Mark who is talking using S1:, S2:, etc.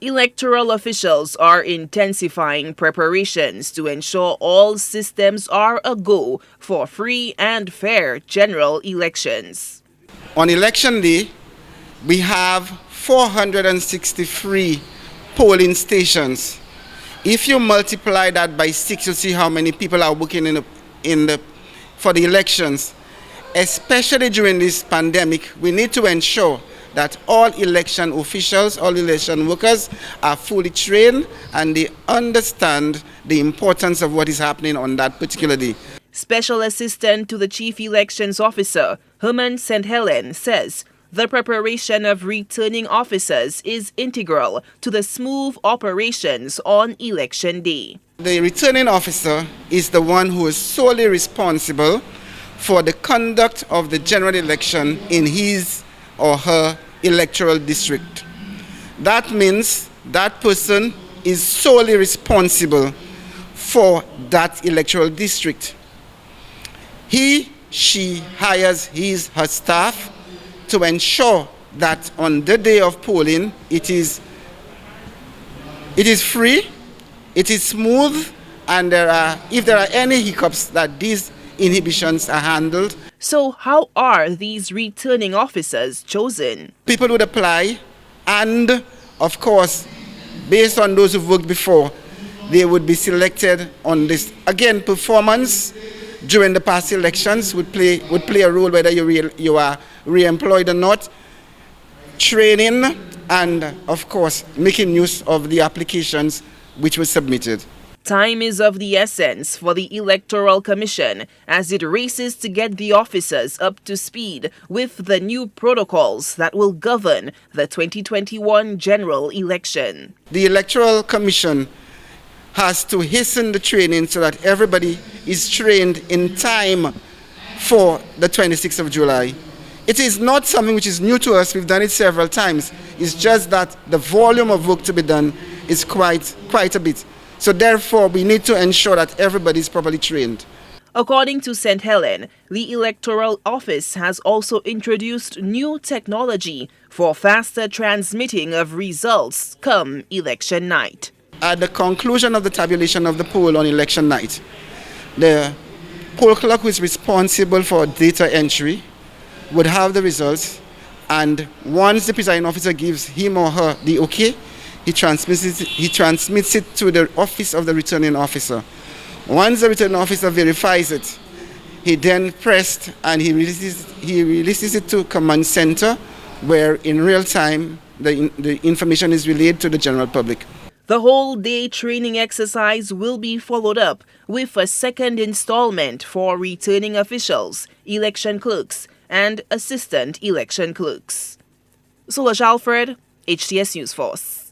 S1: Electoral officials are intensifying preparations to ensure all systems are a go for free and fair general elections.
S2: On election day, we have 463 polling stations. If you multiply that by 6, you see how many people are working for the elections. Especially during this pandemic, we need to ensure that all election officials, all election workers are fully trained and they understand the importance of what is happening on that particular day.
S1: Special Assistant to the Chief Elections Officer, Herman St. Helen, says the preparation of returning officers is integral to the smooth operations on election day.
S2: The returning officer is the one who is solely responsible for the conduct of the general election in his or her electoral district. That means that person is solely responsible for that electoral district. She hires her staff to ensure that on the day of polling it is free, it is smooth, and if there are any hiccups, that these inhibitions are handled.
S1: So how are these returning officers chosen?
S2: People would apply, and of course, based on those who've worked before, they would be selected on this. Again, performance during the past elections would play a role, whether you are re-employed or not. Training, and of course, making use of the applications which were submitted.
S1: Time is of the essence for the Electoral Commission as it races to get the officers up to speed with the new protocols that will govern the 2021 general election.
S2: The Electoral Commission has to hasten the training so that everybody is trained in time for the 26th of July. It is not something which is new to us. We've done it several times. It's just that the volume of work to be done is quite a bit. So therefore, we need to ensure that everybody is properly trained.
S1: According to St. Helen, the Electoral Office has also introduced new technology for faster transmitting of results come election night.
S2: At the conclusion of the tabulation of the poll on election night, the poll clerk who is responsible for data entry would have the results, and once the presiding officer gives him or her the okay, he transmits it to the office of the returning officer. Once the returning officer verifies it, he then pressed and he releases it to command center, where in real time the information is relayed to the general public.
S1: The whole day training exercise will be followed up with a second installment for returning officials, election clerks, and assistant election clerks. Solange Alfred, HTS News Force.